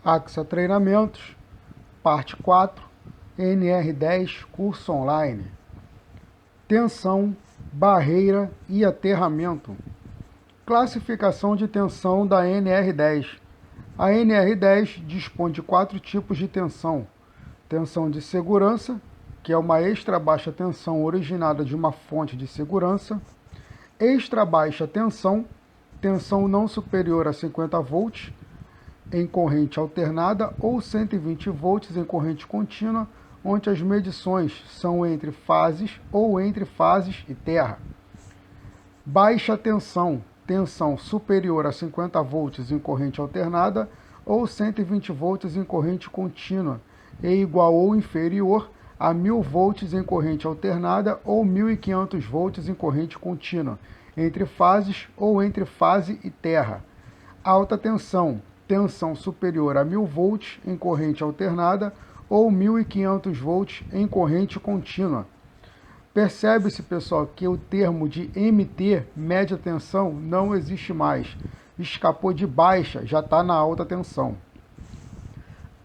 AXA Treinamentos, parte 4, NR10, curso online. Tensão, barreira e aterramento. Classificação de tensão da NR10. A NR10 dispõe de 4 tipos de tensão. Tensão de segurança, que é uma extra baixa tensão originada de uma fonte de segurança. Extra baixa tensão, tensão não superior a 50 volts, em corrente alternada ou 120 volts em corrente contínua, onde as medições são entre fases ou entre fases e terra. Baixa tensão, tensão superior a 50 volts em corrente alternada ou 120 volts em corrente contínua, e igual ou inferior a 1000 volts em corrente alternada ou 1500 volts em corrente contínua, entre fases ou entre fase e terra. Alta tensão, tensão superior a 1000 volts em corrente alternada ou 1500 volts em corrente contínua. Percebe-se, pessoal, que o termo de MT, média tensão, não existe mais. Escapou de baixa, já está na alta tensão.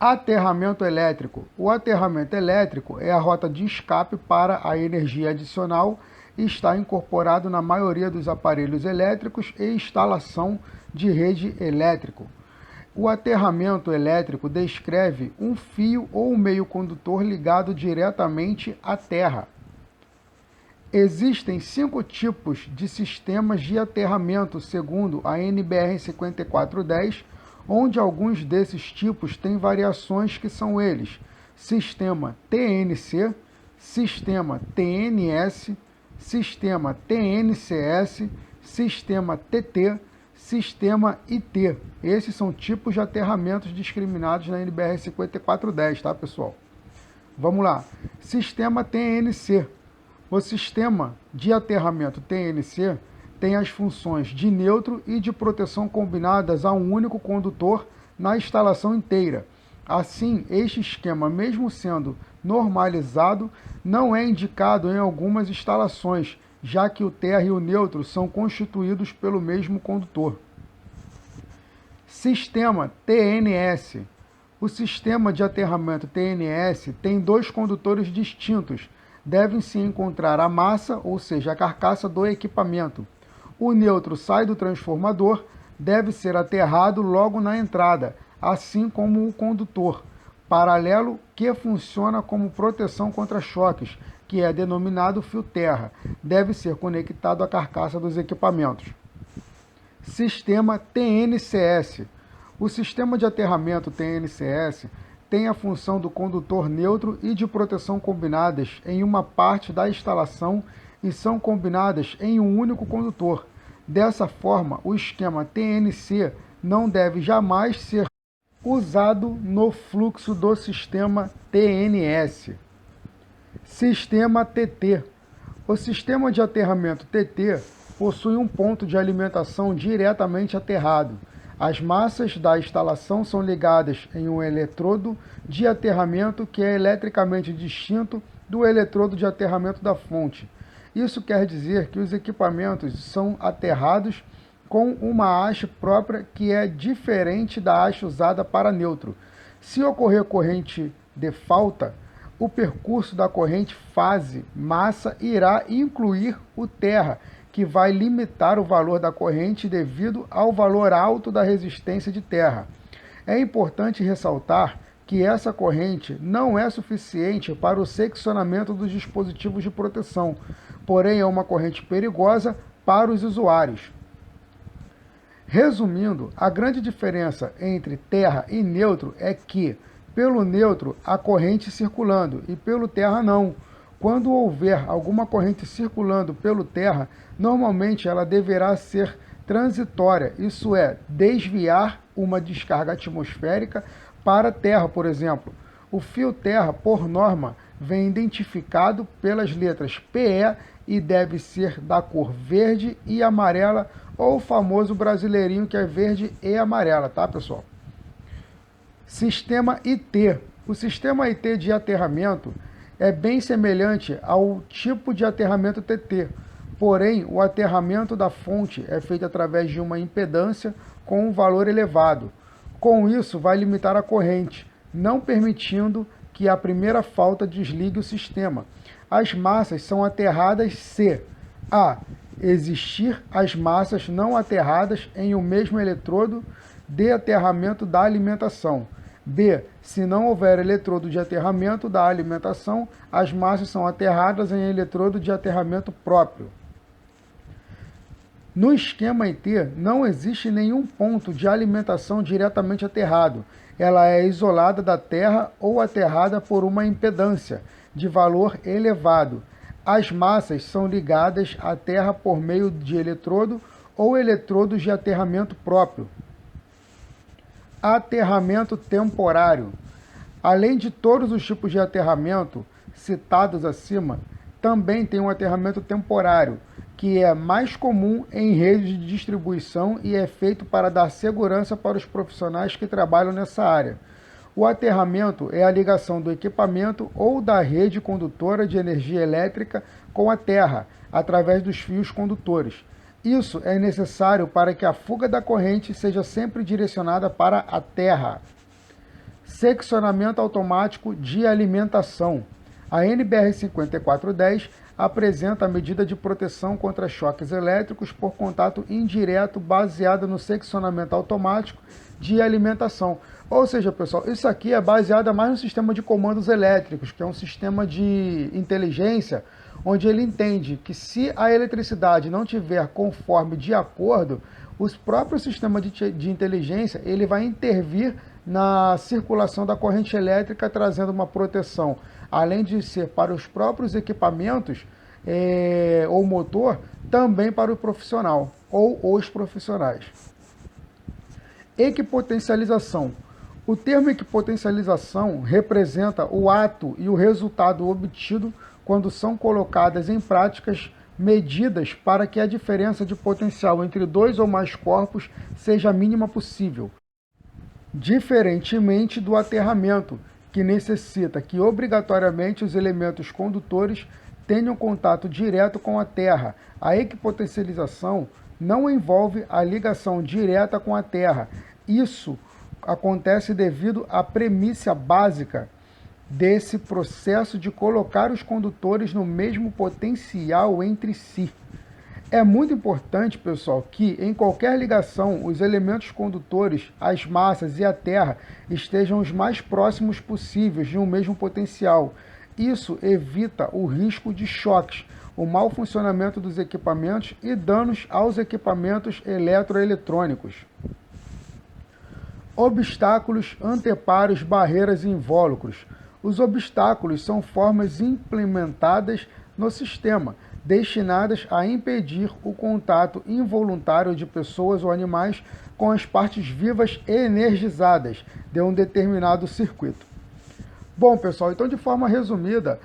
Aterramento elétrico. O aterramento elétrico é a rota de escape para a energia adicional e está incorporado na maioria dos aparelhos elétricos e instalação de rede elétrica. O aterramento elétrico descreve um fio ou um meio condutor ligado diretamente à terra. Existem 5 tipos de sistemas de aterramento segundo a NBR 5410, onde alguns desses tipos têm variações que são eles: sistema TNC, sistema TNS, sistema TNCS, sistema TT, sistema IT. Esses são tipos de aterramentos discriminados na NBR 5410, tá, pessoal? Vamos lá. Sistema TNC. O sistema de aterramento TNC tem as funções de neutro e de proteção combinadas a um único condutor na instalação inteira. Assim, este esquema, mesmo sendo normalizado, não é indicado em algumas instalações, já que o terra e o neutro são constituídos pelo mesmo condutor. Sistema TNS. O sistema de aterramento TNS tem 2 condutores distintos. Devem se encontrar a massa, ou seja, a carcaça do equipamento. O neutro sai do transformador, deve ser aterrado logo na entrada, assim como o condutor paralelo, que funciona como proteção contra choques, que é denominado fio terra, deve ser conectado à carcaça dos equipamentos. Sistema TNCS. O sistema de aterramento TNCS tem a função do condutor neutro e de proteção combinadas em uma parte da instalação e são combinadas em um único condutor. Dessa forma, o esquema TNC não deve jamais ser usado no fluxo do sistema TNS. Sistema TT. O sistema de aterramento TT possui um ponto de alimentação diretamente aterrado. As massas da instalação são ligadas em um eletrodo de aterramento que é eletricamente distinto do eletrodo de aterramento da fonte. Isso quer dizer que os equipamentos são aterrados com uma haste própria que é diferente da haste usada para neutro. Se ocorrer corrente de falta, o percurso da corrente fase massa irá incluir o terra, que vai limitar o valor da corrente devido ao valor alto da resistência de terra. É importante ressaltar que essa corrente não é suficiente para o seccionamento dos dispositivos de proteção, porém é uma corrente perigosa para os usuários. Resumindo, a grande diferença entre terra e neutro é que, pelo neutro, há corrente circulando e pelo terra não. Quando houver alguma corrente circulando pelo terra, normalmente ela deverá ser transitória, isso é, desviar uma descarga atmosférica para a terra, por exemplo. O fio terra, por norma, vem identificado pelas letras PE e deve ser da cor verde e amarela, ou o famoso brasileirinho que é verde e amarela, tá, pessoal? Sistema IT. O sistema IT de aterramento é bem semelhante ao tipo de aterramento TT, porém o aterramento da fonte é feito através de uma impedância com um valor elevado. Com isso, vai limitar a corrente, não permitindo que a primeira falta desligue o sistema. As massas são aterradas se a. Existir as massas não aterradas em um mesmo eletrodo de aterramento da alimentação. B. Se não houver eletrodo de aterramento da alimentação, as massas são aterradas em eletrodo de aterramento próprio. No esquema IT, não existe nenhum ponto de alimentação diretamente aterrado. Ela é isolada da Terra ou aterrada por uma impedância de valor elevado. As massas são ligadas à Terra por meio de eletrodo ou eletrodos de aterramento próprio. Aterramento temporário. Além de todos os tipos de aterramento citados acima, também tem um aterramento temporário, que é mais comum em redes de distribuição e é feito para dar segurança para os profissionais que trabalham nessa área. O aterramento é a ligação do equipamento ou da rede condutora de energia elétrica com a terra, através dos fios condutores. Isso é necessário para que a fuga da corrente seja sempre direcionada para a terra. Seccionamento automático de alimentação. A NBR 5410 apresenta a medida de proteção contra choques elétricos por contato indireto baseada no seccionamento automático de alimentação. Ou seja, pessoal, isso aqui é baseado mais no sistema de comandos elétricos, que é um sistema de inteligência, onde ele entende que se a eletricidade não tiver conforme de acordo, os próprios sistemas de inteligência ele vai intervir na circulação da corrente elétrica, trazendo uma proteção, além de ser para os próprios equipamentos ou motor, também para o profissional ou os profissionais. Equipotencialização. O termo equipotencialização representa o ato e o resultado obtido quando são colocadas em práticas medidas para que a diferença de potencial entre dois ou mais corpos seja a mínima possível. Diferentemente do aterramento, que necessita que obrigatoriamente os elementos condutores tenham contato direto com a Terra, a equipotencialização não envolve a ligação direta com a Terra. Isso acontece devido à premissa básica desse processo de colocar os condutores no mesmo potencial entre si. É muito importante, pessoal, que em qualquer ligação os elementos condutores, as massas e a Terra estejam os mais próximos possíveis de um mesmo potencial. Isso evita o risco de choques, o mau funcionamento dos equipamentos e danos aos equipamentos eletroeletrônicos. Obstáculos, anteparos, barreiras e invólucros. Os obstáculos são formas implementadas no sistema, destinadas a impedir o contato involuntário de pessoas ou animais com as partes vivas energizadas de um determinado circuito. Bom, pessoal, então de forma resumida,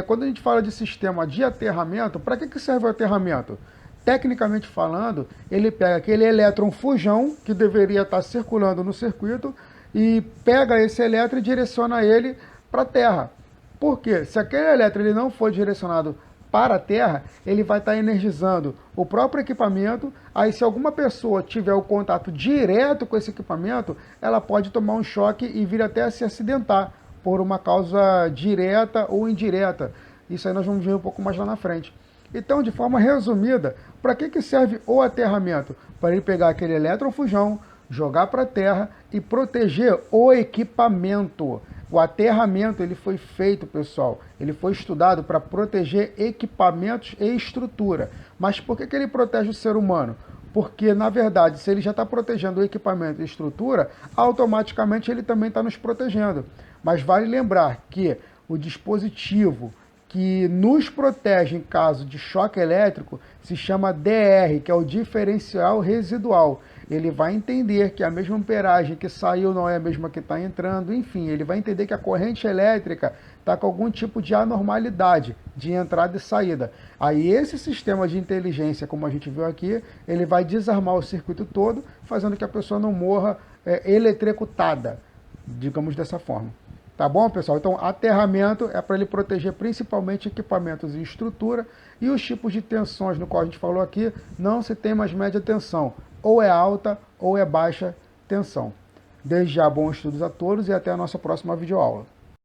quando a gente fala de sistema de aterramento, para que serve o aterramento? Tecnicamente falando, ele pega aquele elétron fujão que deveria estar circulando no circuito e pega esse elétron e direciona ele para a Terra. Por quê? Se aquele elétron ele não for direcionado para a Terra, ele vai estar energizando o próprio equipamento. Aí, se alguma pessoa tiver o contato direto com esse equipamento, ela pode tomar um choque e vir até a se acidentar por uma causa direta ou indireta. Isso aí nós vamos ver um pouco mais lá na frente. Então, de forma resumida, para que serve o aterramento? Para ele pegar aquele elétron fujão, jogar para a Terra e proteger o equipamento. O aterramento ele foi feito, pessoal, ele foi estudado para proteger equipamentos e estrutura. Mas por que ele protege o ser humano? Porque, na verdade, se ele já está protegendo o equipamento e estrutura, automaticamente ele também está nos protegendo. Mas vale lembrar que o dispositivo que nos protege em caso de choque elétrico se chama DR, que é o diferencial residual. Ele vai entender que a mesma amperagem que saiu não é a mesma que está entrando, enfim, ele vai entender que a corrente elétrica está com algum tipo de anormalidade de entrada e saída. Aí esse sistema de inteligência, como a gente viu aqui, ele vai desarmar o circuito todo, fazendo que a pessoa não morra eletrocutada, digamos dessa forma. Tá bom, pessoal? Então, aterramento é para ele proteger principalmente equipamentos e estrutura, e os tipos de tensões, no qual a gente falou aqui, não se tem mais média tensão. Ou é alta ou é baixa tensão. Desde já, bons estudos a todos e até a nossa próxima videoaula.